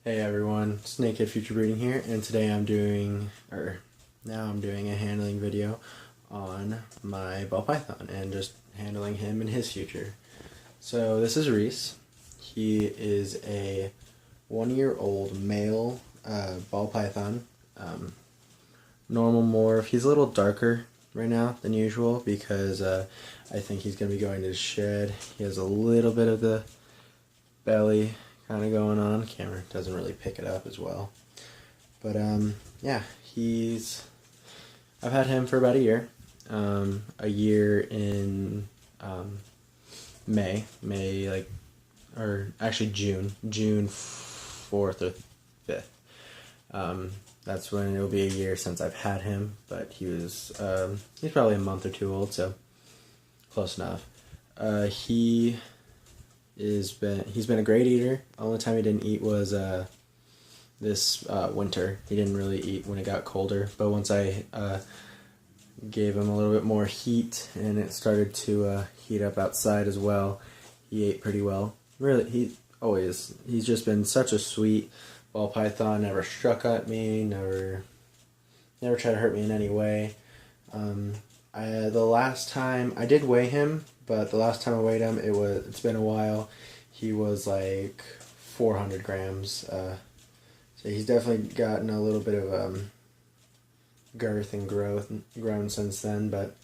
Hey everyone, Snakehead Future Breeding here, and today now I'm doing a handling video on my ball python and just handling him in his future. So this is Reese. He is a 1-year-old male ball python, normal morph. He's a little darker right now than usual because I think he's going to be going to the shed. He has a little bit of the belly kind of going on. Camera doesn't really pick it up as well. But yeah, I've had him for about a year. A year in May, or actually June 4th or 5th. That's when it'll be a year since I've had him, but he's probably a month or two old, so close enough. He's been a great eater. The only time he didn't eat was this winter. He didn't really eat when it got colder, but once I gave him a little bit more heat and it started to heat up outside as well, he ate pretty well. Really, he's just been such a sweet ball python. Never struck at me, never tried to hurt me in any way. The last time I did weigh him, but the last time I weighed him, it's been a while. He was like 400 grams. So he's definitely gotten a little bit of girth and grown since then. But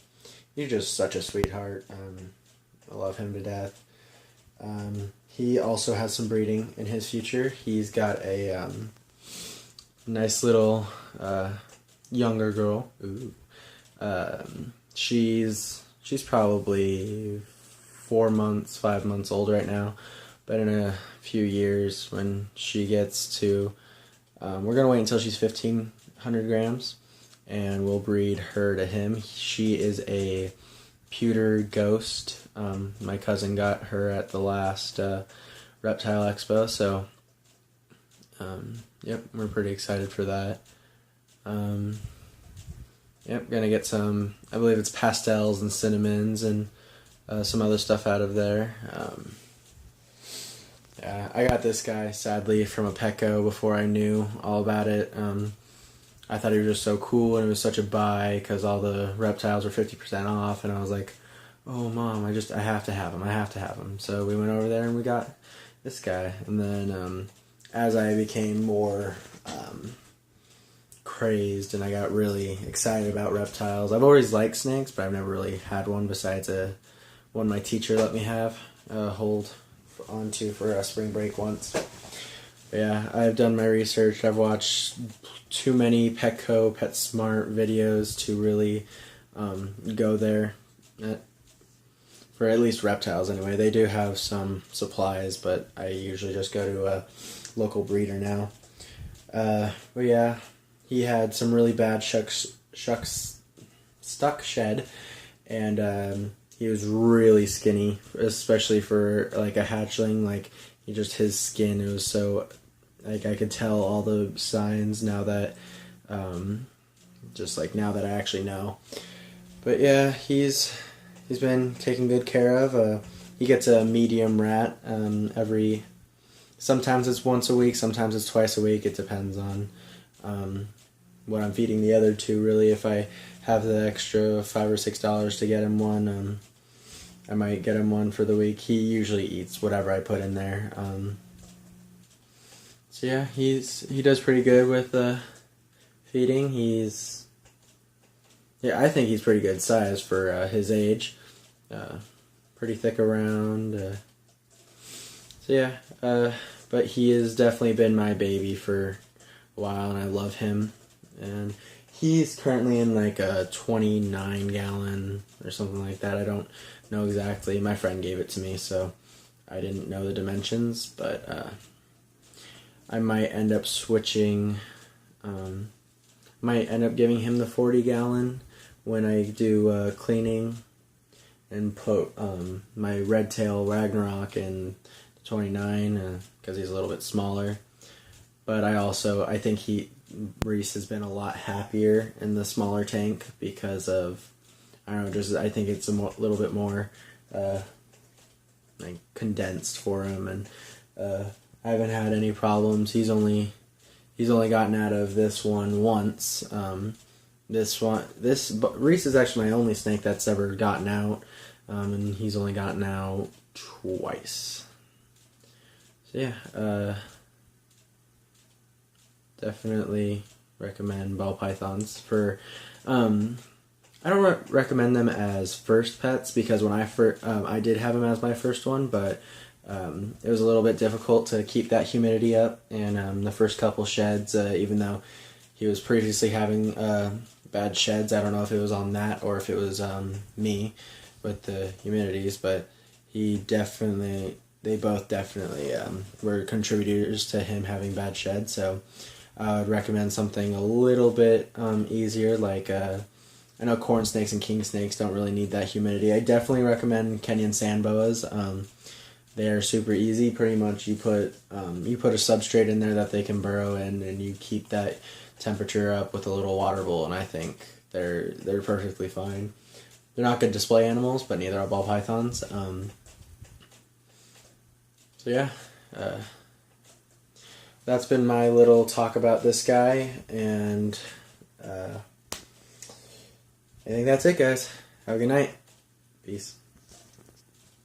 he's just such a sweetheart. I love him to death. He also has some breeding in his future. He's got a nice little younger girl. Ooh. She's probably 5 months old right now, but in a few years when she gets to, we're going to wait until she's 1,500 grams, and we'll breed her to him. She is a pewter ghost. My cousin got her at the last reptile expo, so yep, we're pretty excited for that. Yep, gonna get some, I believe it's pastels and cinnamons and some other stuff out of there. Yeah, I got this guy, sadly, from a Petco before I knew all about it. I thought he was just so cool, and it was such a buy because all the reptiles were 50% off, and I was like, oh, Mom, I have to have him. So we went over there and we got this guy. And then as I became more crazed and I got really excited about reptiles. I've always liked snakes, but I've never really had one besides one my teacher let me hold onto for a spring break once. But yeah, I've done my research. I've watched too many Petco, PetSmart videos to really go there for at least reptiles anyway. They do have some supplies, but I usually just go to a local breeder now. But yeah, he had some really bad stuck shed, and he was really skinny, especially for like a hatchling. Like his skin, it was so, like, I could tell all the signs now that now that I actually know. But yeah, he's been taken good care of. He gets a medium rat sometimes it's once a week, sometimes it's twice a week. It depends on what I'm feeding the other two, really. If I have the extra $5 or $6 to get him one, I might get him one for the week. He usually eats whatever I put in there. So yeah, he does pretty good with feeding. I think he's pretty good size for his age. Pretty thick around. So yeah, but he has definitely been my baby for a while, and I love him. And he's currently in like a 29 gallon or something like that. I don't know exactly. My friend gave it to me, so I didn't know the dimensions, but I might end up switching. Might end up giving him the 40 gallon when I do cleaning, and put my red tail Ragnarok in 29 because he's a little bit smaller. But I think Reese has been a lot happier in the smaller tank because of, I don't know, I think it's little bit more like condensed for him, and I haven't had any problems. He's only gotten out of this one once. Reese is actually my only snake that's ever gotten out, and he's only gotten out twice. So yeah, definitely recommend ball pythons for. I don't recommend them as first pets because when I did have him as my first one, but it was a little bit difficult to keep that humidity up, and the first couple sheds, even though he was previously having bad sheds, I don't know if it was on that or if it was me with the humidities, but they both definitely were contributors to him having bad sheds. So I would recommend something a little bit easier, like I know corn snakes and king snakes don't really need that humidity. I definitely recommend Kenyan sand boas. They're super easy. Pretty much you put a substrate in there that they can burrow in, and you keep that temperature up with a little water bowl, and I think they're perfectly fine. They're not good display animals, but neither are ball pythons. So yeah, that's been my little talk about this guy, and I think that's it, guys. Have a good night. Peace.